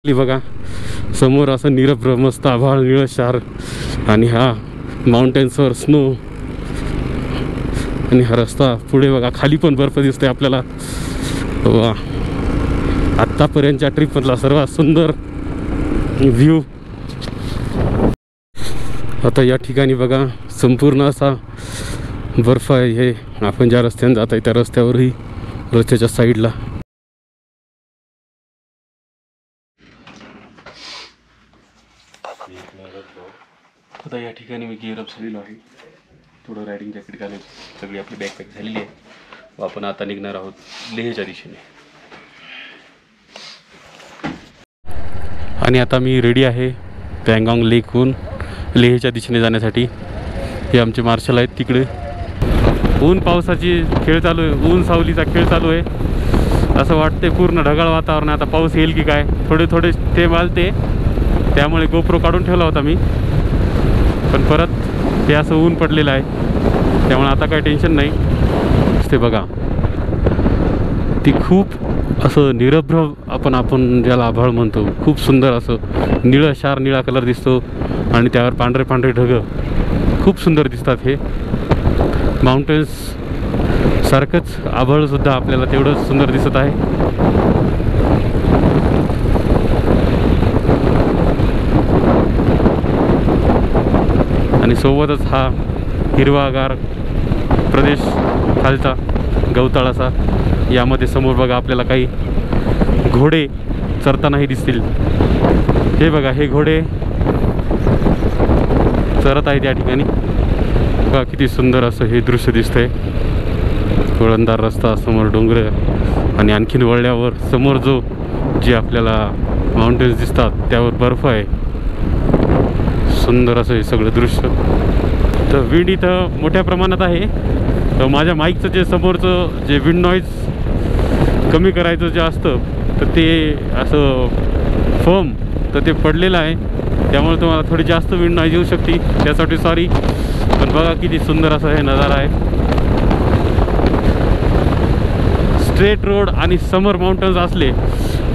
बघा समोर असं निरभ्र मस्त आभाळ निळशार आणि हा माउंटेन्सवर स्नो आणि हा रस्ता पुढे बघा खाली पण बर्फ दिसते आपल्याला. वा आत्तापर्यंतच्या ट्रिपमधला सर्वात सुंदर व्ह्यू. आता या ठिकाणी बघा संपूर्ण असा बर्फ आहे. हे आपण ज्या रस्त्याने जात आहे त्या रस्त्यावरही रस्त्याच्या साईडला आता या ठिकाणी मी गिअर अप झालेलो आहे. थोडं रायडिंग जॅकेट घालून सगळी आपली बॅकपॅक झालेली आहे व आपण आता निघणार आहोत लेहच्या दिशेने. आणि आता मी रेडी आहे पँगॉन्ग लेकहून लेहच्या दिशेने जाण्यासाठी. हे आमचे मार्शल आहेत तिकडे. ऊन पावसाची खेळ चालू आहे, ऊन सावलीचा खेळ चालू आहे. असं वाटते पूर्ण ढगाळ वातावरण. आता पाऊस येईल की काय. थोडे थोडे थेंब आलते त्यामुळे गोप्रो काढून ठेवला होता मी, पण परत ते असं ऊन पडलेलं आहे त्यामुळे आता काही टेन्शन नाही. ते बघा ती खूप असं निरभ्र आपण ज्याला आभाळ म्हणतो खूप सुंदर असं निळशार निळा कलर दिसतो आणि त्यावर पांढरे पांढरे ढग खूप सुंदर दिसतात. हे माउंटेन्स सारखंच आभाळसुद्धा आपल्याला तेवढंच सुंदर दिसत आहे. आणि सोबतच हा हिरवागार प्रदेश खालचा गवताळाचा. यामध्ये समोर बघा आपल्याला काही घोडे चरतानाही दिसतील. हे बघा हे घोडे चरत आहेत या ठिकाणी. बघा किती सुंदर असं हे दृश्य दिसतंय. वळणदार रस्ता, समोर डोंगर आणि आणखीन वळल्यावर समोर जे आपल्याला माउंटेन्स दिसतात त्यावर बर्फ आहे. सुंदर असं हे सगळं दृश्य. तर विंड इथं मोठ्या प्रमाणात आहे. तर माझ्या माईकचं जे समोरचं जे विंड नॉईज कमी करायचं जे असतं तर ते असं फर्म तर ते पडलेलं आहे त्यामुळे तुम्हाला थोडी जास्त विंड नॉईज येऊ शकते, त्यासाठी सॉरी. पण बघा किती सुंदर असं हे नजारा आहे. स्ट्रेट रोड आणि समर माउंटन्स असले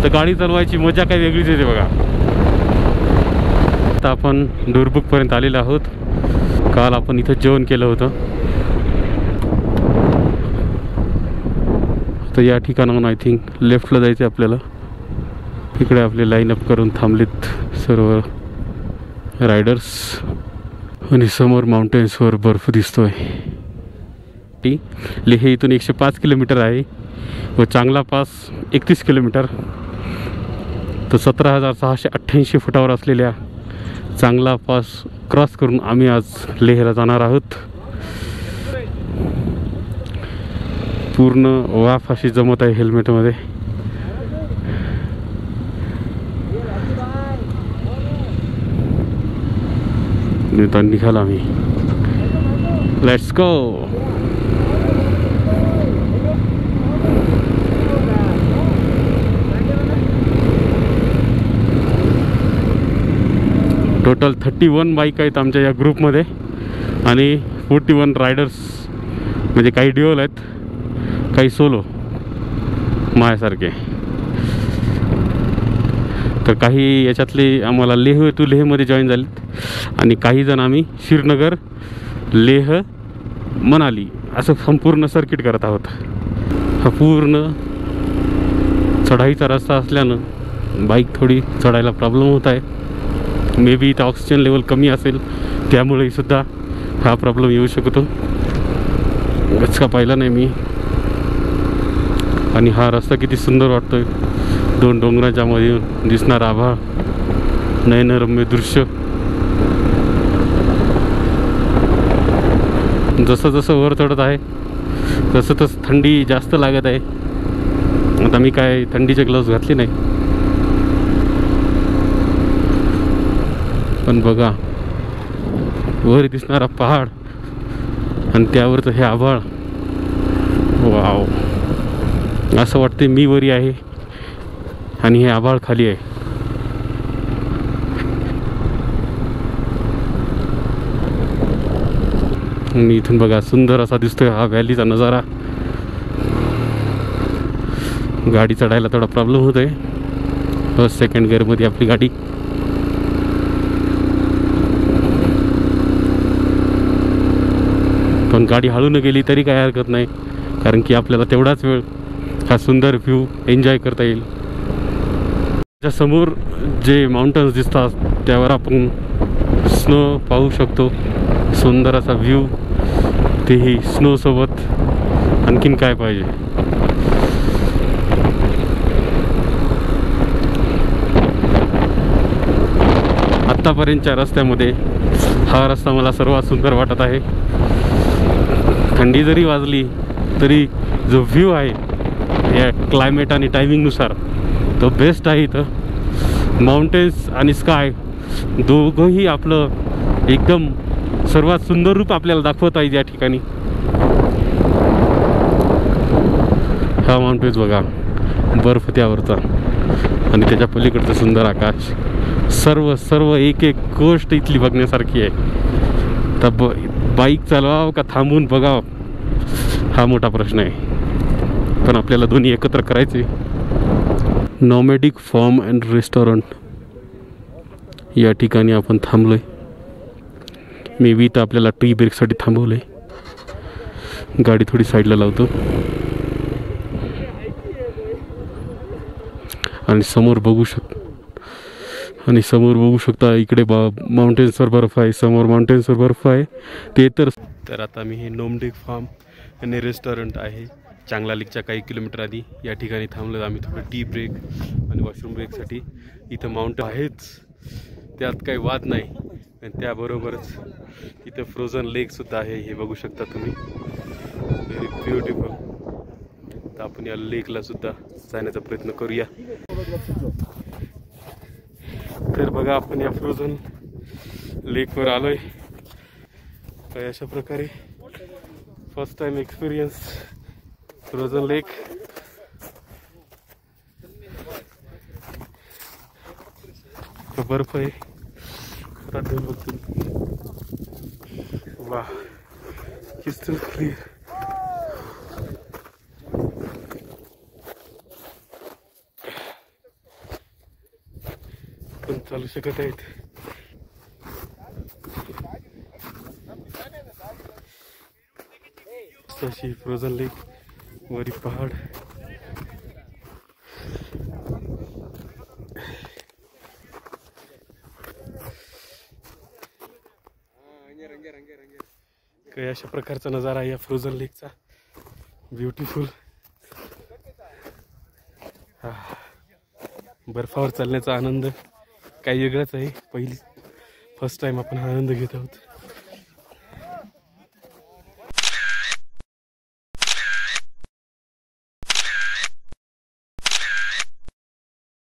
तर गाडी चालवायची मजा काही वेगळीच येते बघा. आता आपण डोरबुकपर्यंत आलेलो आहोत. काल आपण इथं जेवण केलं होतं. तर या ठिकाणाहून आय थिंक लेफ्टला जायचं आहे आपल्याला. इकडे आपले लाईन अप करून थांबलेत सर्व रायडर्स आणि समोर माउंटेन्सवर बर्फ दिसतोय. लेह इथून 105 किलोमीटर आहे व चांगला पास 31 किलोमीटर. तर 17,688 फुटावर असलेल्या चांगला पास क्रॉस करून आम्ही आज लेहला जाणार आहोत. पूर्ण वाफ अशी जमत आहे हेल्मेटमध्ये. निघाला आम्ही. Let's go. टोटल 31 बाईक आहेत आमच्या या ग्रुपमध्ये आणि 41 रायडर्स, म्हणजे काही ड्युअल आहेत काही सोलो माझ्यासारखे. तर काही याच्यातले आम्हाला लेह टू लेहमध्ये जॉईन झालेत आणि काही जण आम्ही श्रीनगर लेह मनाली असं संपूर्ण सर्किट करत आहोत. हा पूर्ण चढाईचा रस्ता असल्यानं बाईक थोडी चढायला प्रॉब्लेम होत आहे. मे बी इथं ऑक्सिजन लेवल कमी असेल त्यामुळेही सुद्धा हा प्रॉब्लेम येऊ शकतो. गचका पाहिला नाही मी. आणि हा रस्ता किती सुंदर वाटतोय. दोन डोंगराच्या मध्ये दिसणारा आभाळ, नयनरम्य दृश्य. जसं जसं वर चढत आहे तसं तसं थंडी जास्त लागत आहे. आता मी काय थंडीचे ग्लोव्ज घातले नाही, पण बघा वर दिसणारा पहाड आणि त्यावरचं हे आभाळ. वाव, असं वाटते मी वरी आहे आणि हे आभाळ खाली आहे. आणि इथून बघा सुंदर असा दिसतोय हा व्हॅलीचा नजारा. गाडी चढायला थोडा प्रॉब्लेम होत आहे फर्स्ट सेकंड गिअरमध्ये आपली गाडी. पण गाडी हळून गेली तरी काही हरकत नाही, कारण की आपल्याला तेवढाच वेळ हा सुंदर व्ह्यू एन्जॉय करता येईल. त्या समोर जे माउंटन्स दिसतात त्यावर आपण स्नो पाहू शकतो. सुंदर असा व्ह्यू, तेही स्नोसोबत. आणखीन काय पाहिजे. आत्तापर्यंतच्या रस्त्यामध्ये हा रस्ता मला सर्वात सुंदर वाटत आहे. थंडी जरी वाजली तरी जो व्ह्यू आहे या क्लायमेट आणि टायमिंगनुसार तो बेस्ट आहे. इथं माउंटेन्स आणि स्काय दोघंही आपलं एकदम सर्वात सुंदर रूप आपल्याला दाखवत आहे या ठिकाणी. हा माउंटेन्स बघा, बर्फ त्यावरचा आणि त्याच्या पलीकडचं सुंदर आकाश. सर्व एक एक गोष्ट इथली बघण्यासारखी आहे. तर बाईक चालवावं का थांबून बघावं हा मोठा प्रश्न आहे, पण आपल्याला दोन्ही एकत्र करायचे. नॉमॅडिक फार्म अँड रेस्टॉरंट या ठिकाणी आपण थांबलोय. मे बी तर आपल्याला टी ब्रेकसाठी थांबवलंय. गाडी थोडी साईडला लावतो आणि समोर बघू शकता इकडे माउंटेन्सवर बर्फ आहे. समोर माउंटेन्सवर बर्फ आहे ते तर आता मी हे नॉमॅडिक फार्म आणि रेस्टॉरंट आहे चांगला लेकच्या काही किलोमीटर आधी या ठिकाणी थांबलो आम्ही थोडं टी ब्रेक आणि वॉशरूम ब्रेकसाठी. इथं माउंटेन आहेच, त्यात काही वाद नाही. आणि त्याबरोबरच इथं फ्रोझन लेकसुद्धा आहे, हे बघू शकता तुम्ही. Very beautiful. तर आपण या लेकला सुद्धा जाण्याचा प्रयत्न करूया. तर बघा, आपण या फ्रोझन लेकवर आलोय. तर अशा प्रकारे फर्स्ट टाइम एक्सपिरियन्स फ्रोझन लेक. बर्फ आहे. वाह, क्रिस्टल क्लिअर. पण चालू शकत आहेत. तशी फ्रोझन लेक, वरी पहाड. काही अशा प्रकारचा नजारा आहे या फ्रोझन लेकचा. ब्युटिफुल. बर्फावर चालण्याचा आनंद काही वेगळाच आहे. फर्स्ट टाइम आपण हा आनंद घेत आहोत.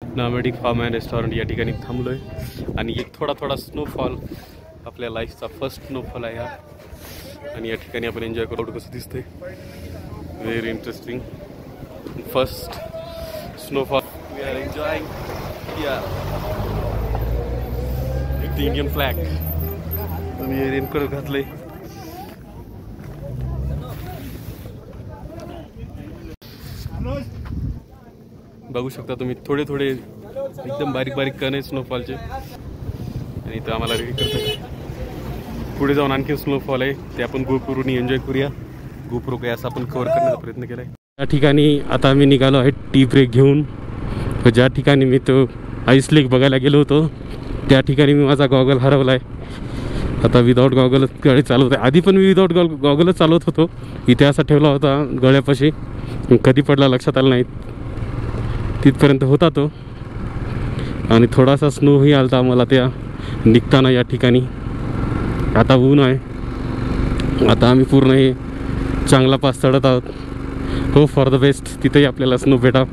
नॉमॅडिक फार्म अँड रेस्टॉरंट या ठिकाणी थांबलोय आणि एक थोडा स्नोफॉल आपल्या लाईफचा फर्स्ट स्नोफॉल आहे हा. आणि या ठिकाणी आपण एन्जॉय करू. कसं दिसतंय, very interesting. First snowfall we are enjoying here with the Indian flag. आणि रेनकोट घातलंय. बघू शकता तुम्ही, थोडे एकदम बारीक कण आहेत स्नोफॉलचे. आणि इथं आम्हाला रेडी करतात. पुढे जाऊन आणखी स्नोफॉल आहे, ते आपण गोप्रोनी एन्जॉय करूया. गोप्रो काय असं आपण कव्हर करण्याचा प्रयत्न केला आहे. त्या ठिकाणी आता आम्ही निघालो आहे टी ब्रेक घेऊन. ज्या ठिकाणी मी तो आईस लेक बघायला गेलो होतो त्या ठिकाणी मी माझा गॉगल हरवला आहे. आता विदाऊट गॉगलच गाडी चालवत आहे. आधी पण मी विदाऊट गॉगलच चालवत होतो. इथे असा ठेवला होता गळ्यापाशी, कधी पडला लक्षात आलं नाही. तिथपर्यंत होता तो. आणि थोडासा स्नोही आला होता मला त्या निघताना या ठिकाणी. आता ऊन आहे. आता आम्ही पूर्ण हे चांगला पास चढत आहोत. हो फॉर द बेस्ट. तिथेही आपल्याला स्नो भेटा.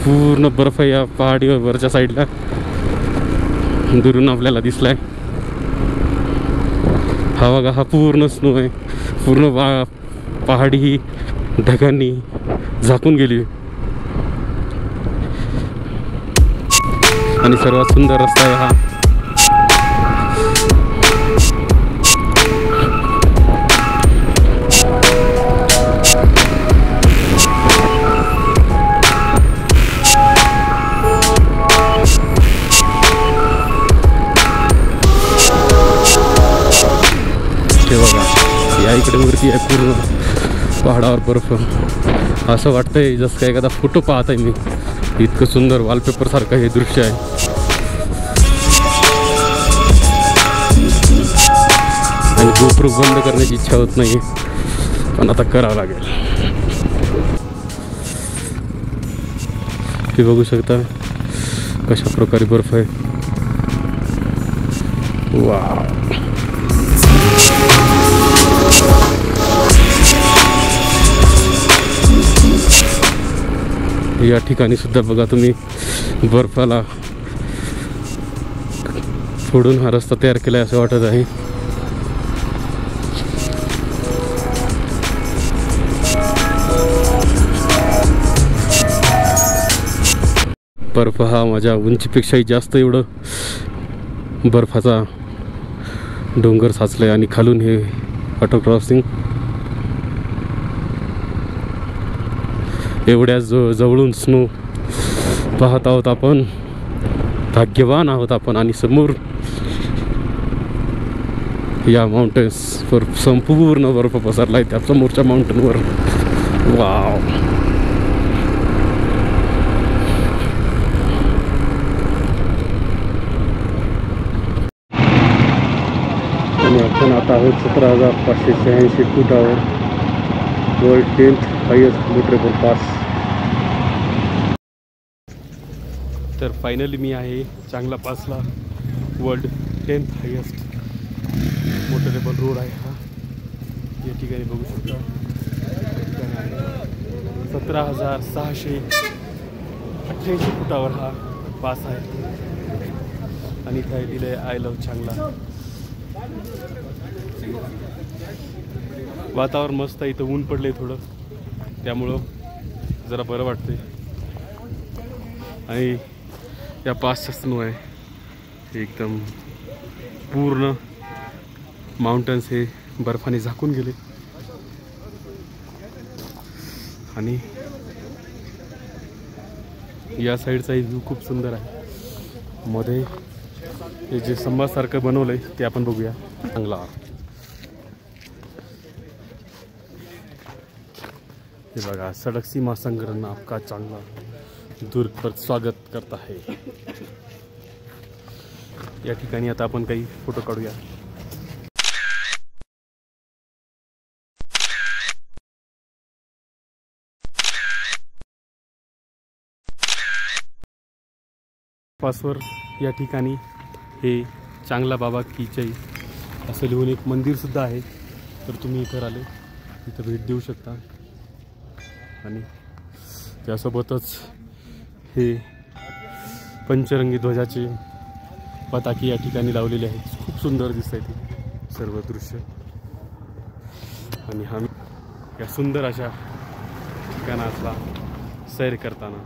पूर्ण बर्फ या पहाडीवर वरच्या साईडला दुरून आपल्याला दिसलाय. हा बघा, हा पूर्ण स्नो आहे. पूर्ण पहाडी ही ढगांनी झाकून गेली. आणि सर्वात सुंदर रस्ता आहे हा. किती आहे पूर्ण पहाडावर बर्फ. असं वाटतंय जसं काय एखादा फोटो पाहत आहे मी. इतकं सुंदर वॉलपेपर सारखं हे दृश्य आहे. आणि गोप्रो बंद करण्याची इच्छा होत नाही, पण आता करावं लागेल. हे बघू शकता कशा प्रकारे बर्फ आहे. वाव. या ठिकाणी सुद्धा बघा तुम्ही बर्फाला फोडून हा रस्ता तयार केला आहे असं वाटत आहे. बर्फ हा माझ्या उंचीपेक्षाही जास्त एवढं बर्फाचा डोंगर साचलाय आणि खालून हे ऑटो क्रॉसिंग. एवढ्या जवळून स्नो पाहत आहोत आपण, भाग्यवान आहोत आपण. आणि समोर या माउंटेन्सवर संपूर्ण बर्फ पसरला आहे त्या समोरच्या माउंटेनवर. वाव. आणि आपण आता आहोत 17,586 फुटावर, world 10th highest motorable pass. तर फायनली मी आहे चांगला पासला. World 10th highest motorable road आहे हा. या ठिकाणी बघू शकता 17,688 फुटावर हा पास आहे. आणि इथे दिलं आय लव्ह चांगला. वातावरण मस्त आहे. इथं ऊन पडले थोडं, त्यामुळं जरा बरं वाटतंय. आणि या पासचा स्नो आहे एकदम पूर्ण माउंटन्स हे बर्फाने झाकून गेले. आणि या साईडचाही व्ह्यू खूप सुंदर आहे. मध्ये हे जे स्तंभासारखं बनवलं आहे ते आपण बघूया. चांगला हे बघा, सड़क सीमा संग्रहण आपका चांगला दूर पर स्वागत करता है. या ठिकाणी आता आपण काही फोटो काढूया. पासवर या ठिकाणी हे चांगला बाबा की जय असं लिहून एक मंदिर सुद्धा आहे. तर तुम्ही इथं आले इथं भेट देऊ शकता. आणि त्यासोबतच हे पंचरंगी ध्वजाचे पताके या ठिकाणी लावलेले आहेत. खूप सुंदर दिसत आहे ते सर्व दृश्य. आणि आम्ही या सुंदर अशा ठिकाणातला सैर करताना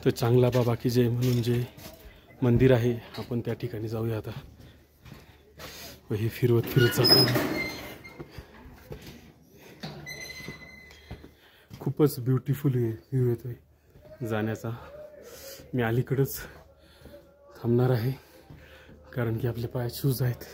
तो चांगला बाबा की जय म्हणून जे मंदिर आहे आपण त्या ठिकाणी जाऊया आता. व हे फिरवत जातो. खूपच ब्युटिफुल व्ह्यू येतोय जाण्याचा. मी अलीकडेच थांबणार आहे कारण की आपल्या पायात शूज आहेत.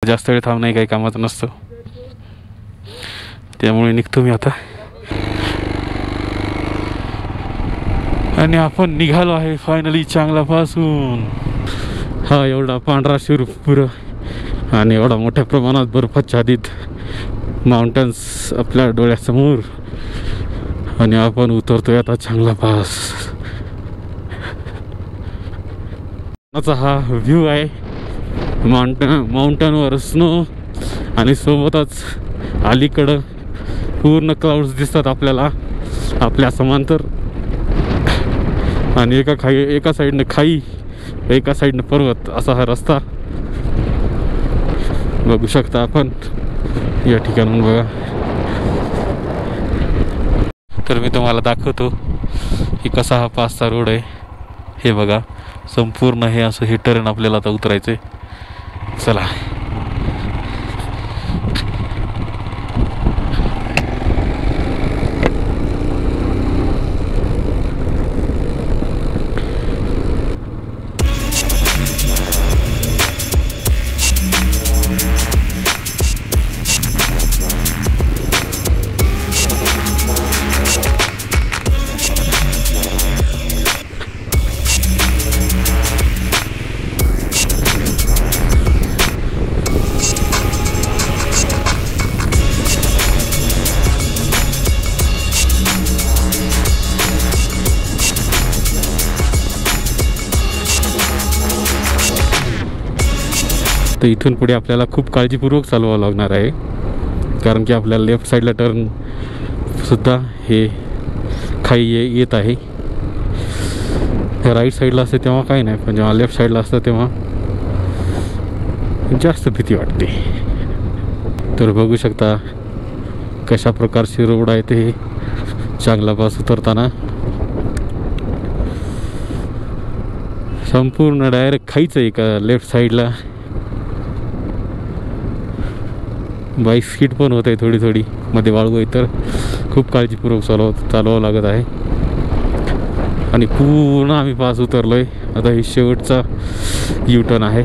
जास्त वेळ थांबणं काही कामाचं नसतं, त्यामुळे निघतो मी आता. आणि आपण निघालो आहे फायनली चांगलापासून. हा एवढा पांढरा शिरपूर आणि एवढा मोठ्या प्रमाणात बर्फाच्छादित माउंटन्स आपल्या डोळ्यासमोर. आणि आपण उतरतोय आता चांगला पास. हा व्ह्यू आहे माउंटनवर स्नो आणि सोबतच अलीकडं पूर्ण क्लाउड्स दिसतात आपल्याला आपल्या समांतर. आणि एका साईडनं खाई एका साईडनं पर्वत असा हा रस्ता. बघू शकता आपण या ठिकाणून बघा. तर मी तुम्हाला दाखवतो की कसा हा 5चा रोड आहे. हे बघा संपूर्ण हे असं हे टर्न आपल्याला आता उतरायचं आहे. चला. तर इथून पुढे आपल्याला खूप काळजीपूर्वक चालवावं लागणार आहे, कारण की आपल्याला लेफ्ट साईडला टर्न सुद्धा हे खाई येत आहे. राईट साईडला असते तेव्हा काही नाही, पण जेव्हा लेफ्ट साईडला असतं तेव्हा जास्त भीती वाटते. तर बघू शकता कशा प्रकारचे रोड आहे ते चांगला पास उतरताना. संपूर्ण डायरेक्ट खाईच आहे का लेफ्ट साईडला. बाईक स्किड पण होत आहे थोडी थोडी मध्ये वाळू आहे, तर खूप काळजीपूर्वक चालवावं लागत आहे. आणि पूर्ण आम्ही पास उतरलो आहे. आता हे शेवटचा U-टर्न आहे.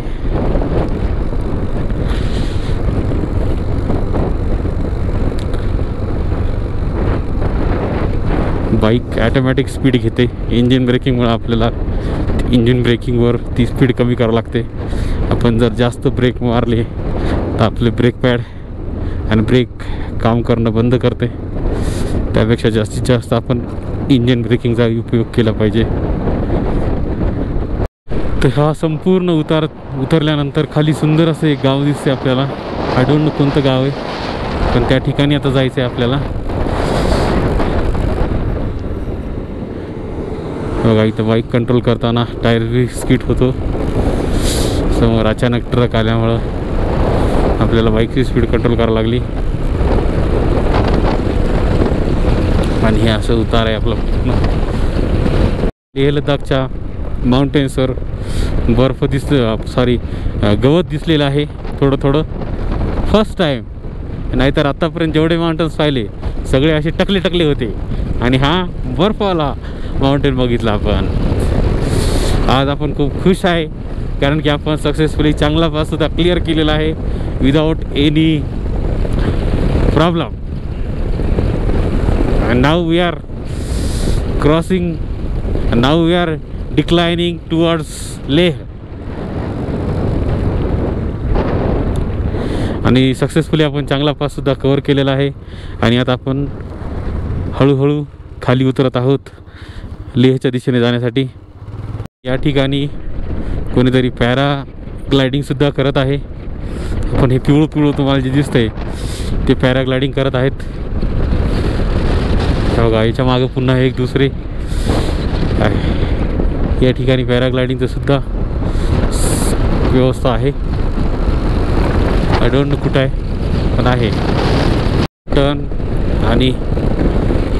बाईक ॲटोमॅटिक स्पीड घेते. इंजिन ब्रेकिंगमुळे आपल्याला इंजिन ब्रेकिंगवर ती स्पीड कमी करावी लागते. आपण जर जास्त ब्रेक मारले तर आपले ब्रेक पॅड आणि ब्रेक काम करणं बंद करते. त्यापेक्षा जास्तीत जास्त आपण इंजिन ब्रेकिंगचा उपयोग केला पाहिजे. तर हा संपूर्ण उतरल्यानंतर खाली सुंदर असं एक गाव दिसते आपल्याला. आय डोंट नो कोणतं गाव आहे, पण त्या ठिकाणी आता जायचं आहे आपल्याला. बघा इथं बाईक कंट्रोल करताना टायर बी स्किड होतो. समोर अचानक ट्रक आल्यामुळं आपल्याला बाईकची स्पीड कंट्रोल करावी लागली. आणि हे असं उतार आहे आपलं पूर्ण. लेह लडाखच्या माउंटेन्सवर बर्फ गवत दिसलेलं आहे थोडं थोडं. First time. नाहीतर आत्तापर्यंत जेवढे माउंटेन्स पाहिले सगळे असे टकले होते, आणि हा बर्फवाला माउंटेन बघितला आपण. आज आपण खूप खुश आहे, कारण की आपण सक्सेसफुली चांगला पास सुद्धा क्लिअर केलेला आहे without any problem. and now we are crossing and now we are declining towards Leh. आणि सक्सेसफुली आपण चांगला पास सुद्धा कव्हर केलेला आहे. आणि आता आपण हळूहळू खाली उतरत आहोत लेहच्या दिशेने जाण्यासाठी. या ठिकाणी कोणीतरी पॅराग्लायडिंग सुद्धा करत आहे. आपण हे पिवळं तुम्हाला जे दिसतंय ते पॅराग्लायडिंग करत आहेत. बघा याच्या मागं पुन्हा एक दुसरे या ठिकाणी पॅराग्लायडिंगचं सुद्धा व्यवस्था आहे. आय डोंट नो कुठं आहे, पण आहे. टर्न आणि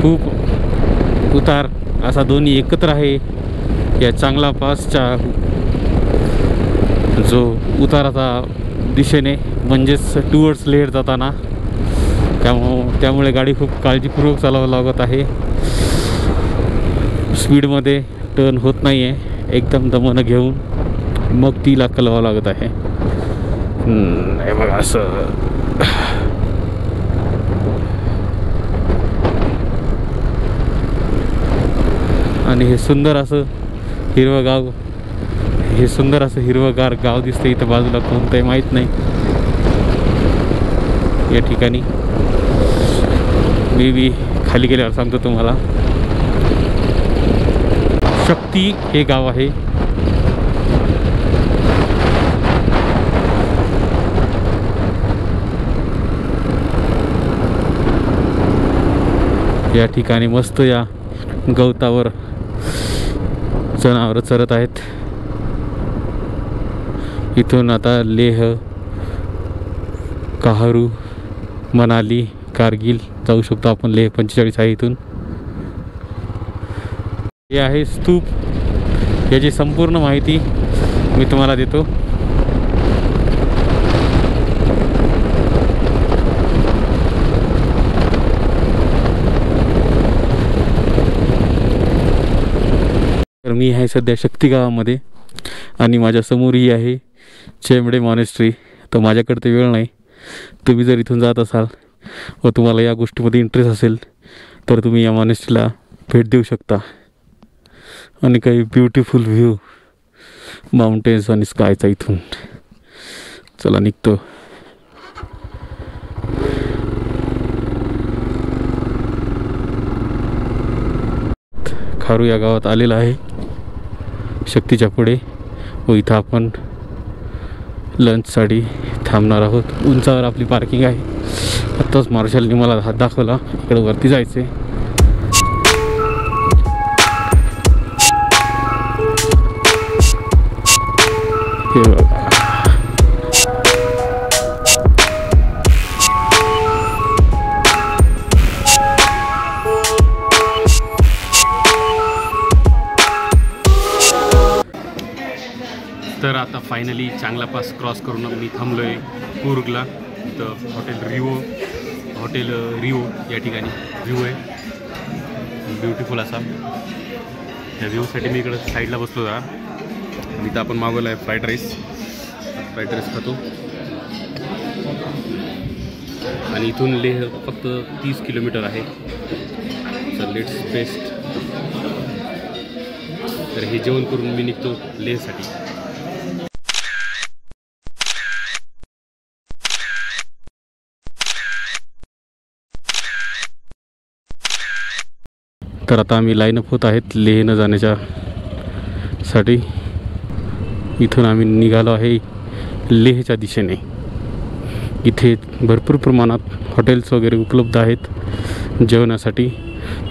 खूप उतार असा दोन्ही एकत्र आहे या चांगला पासच्या जो उताराचा दिशेने, म्हणजेच टुवर्ड्स लेह जाताना. त्यामुळे गाडी खूप काळजीपूर्वक चालवावं लागत आहे. स्पीडमध्ये टर्न होत नाही आहे, एकदम दमानं घेऊन मग तिला कलवावं लागत आहे. हे बघा असं. आणि हे सुंदर असं हिरवगार गाव दिसतं इथं बाजूला. कोणतंही माहीत नाही. या ठिकाणी मी खाली गेल्यावर सांगतो तुम्हाला. शक्ती हे गाव आहे. या ठिकाणी मस्त या गवतावर जनावरं चरत आहेत. इथून आता लेह काहरू, मनाली, कारगिल जाऊ शकतो आपण. लेह 45 आहे इथून. हे आहे स्तूप. याची संपूर्ण माहिती मी तुम्हाला देतो. तर मी आहे सध्या शक्ती गावामध्ये आणि माझ्यासमोर ही आहे चेंबडे मॉनेस्ट्री. तर माझ्याकडे ते वेळ नाही. तुम्ही जर इथून जात असाल व तुम्हाला या गोष्टीमध्ये इंटरेस्ट असेल तर तुम्ही या मॉनेस्ट्रीला भेट देऊ शकता. आणि काही ब्युटिफुल व्ह्यू माउंटेन्स आणि स्कायचा इथून. चला निघतो. खारू या गावात आलेला आहे शक्तीच्या पुढे व इथं आपण लंचसाठी थांबणार आहोत. उंचावर आपली पार्किंग आहे. आत्ताच मार्शलने मला हात दाखवला इकडे वरती जायचे. हे बघा. तर आता फायनली चांगला पास क्रॉस करून मी थांबलो आहे कूर्गला. तर हॉटेल रिओ या ठिकाणी व्ह्यू आहे ब्युटिफुल असा. त्या व्ह्यूसाठी मी इकडं साईडला बसलो जरा. आणि इथं आपण मागवलं आहे फ्राईड राईस खातो. आणि इथून लेह फक्त 30 किलोमीटर आहे. तर लेट्स बेस्ट. तर हे जेवण करून मी निघतो लेहसाठी. तर आता आम्ही लाईनअप होत आहेत लेहनं जाण्यासाठी. इथून आम्ही निघालो आहे लेहच्या दिशेने. इथे भरपूर प्रमाणात हॉटेल्स वगैरे उपलब्ध आहेत जेवणासाठी.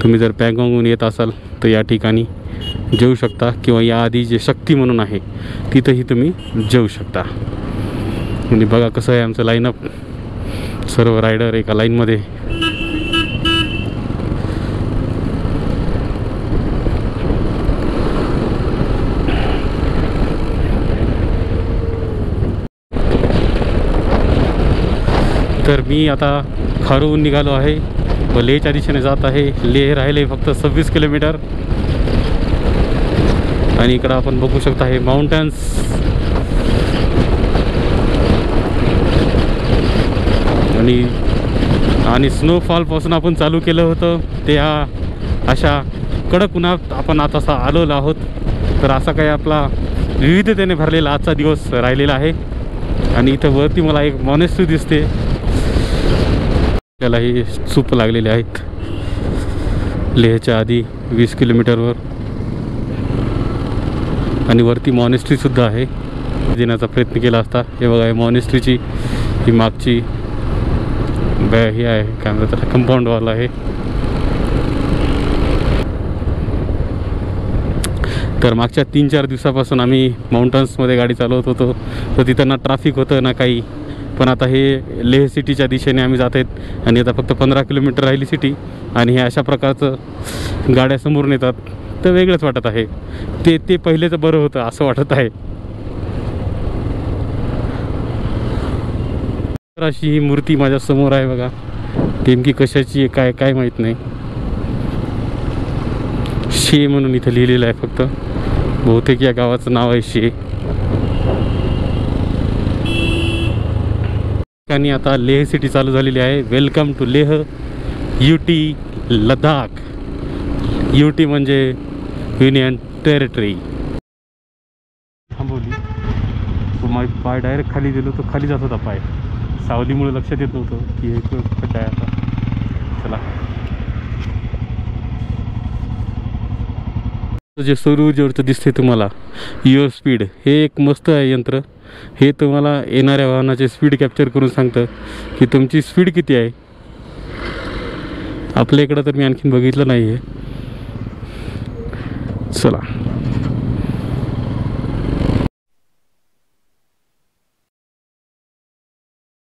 तुम्ही जर पँगॉंगहून येत असाल तर या ठिकाणी जेवू शकता किंवा याआधी जे शक्ती म्हणून आहे तिथंही तुम्ही जेवू शकता. आणि बघा कसं आहे आमचं लाईनअप. सर्व रायडर एका लाईनमध्ये. तर मी आता खारूहून निघालो आहे व लेहच्या दिशेने जात आहे. लेह राहिले फक्त 26 किलोमीटर. आणि इकडं आपण बघू शकता हे माउंटन्स. आणि स्नोफॉलपासून आपण चालू केलं होतं ते अशा कडक उन्हात आपण आता आलेलो आहोत. तर असा काही आपला विविधतेने भरलेला आजचा दिवस राहिलेला आहे. आणि इथं वरती मला एक मॉनेस्ट्री दिसते. त्यालाही सूप लागलेले आहेत लेहच्या आधी 20 किलोमीटरवर. आणि वरती मॉनेस्ट्रीसुद्धा आहे. देण्याचा प्रयत्न केला असता. हे बघा हे मॉनेस्ट्रीची ही मागची हे आहे काय म्हणतात त्याला कंपाऊंडवाला आहे. तर मागच्या 3-4 दिवसापासून आम्ही माउंटन्समध्ये गाडी चालवत होतो. तर तिथं ना ट्रॅफिक होतं ना काही. पण आता हे लेह सिटीच्या दिशेने आम्ही जात आहेत. आणि आता फक्त 15 किलोमीटर राहिली सिटी. आणि हे अशा प्रकारचं गाड्या समोरून येतात तर वेगळंच वाटत आहे. ते पहिलेच बरं होतं असं वाटत आहे. तर अशी ही मूर्ती माझ्यासमोर आहे बघा. नेमकी कशाची आहे काय माहीत नाही. शे म्हणून इथं लिहिलेलं आहे फक्त. बहुतेक या गावाचं नाव आहे शे. आणि आता लेह सिटी चालू झालेली आहे. Welcome to Leh UT Ladakh. UT म्हणजे युनियन टेरिटरी. थांबवली तो माझा पाय डायरेक्ट खाली गेलो. तो खाली जात होता पाय. सावलीमुळे लक्षात येत नव्हतं की हे खड्डा आहे आता. चला जे सौर ऊर्जेवरचं दिसते तुम्हाला युअर स्पीड. हे एक मस्त आहे यंत्र. हे तुम्हाला येणाऱ्या वाहनाचे स्पीड कॅप्चर करून सांगतं की तुमची स्पीड किती आहे. आपल्या इकडं तर मी आणखीन बघितलं नाही आहे. चला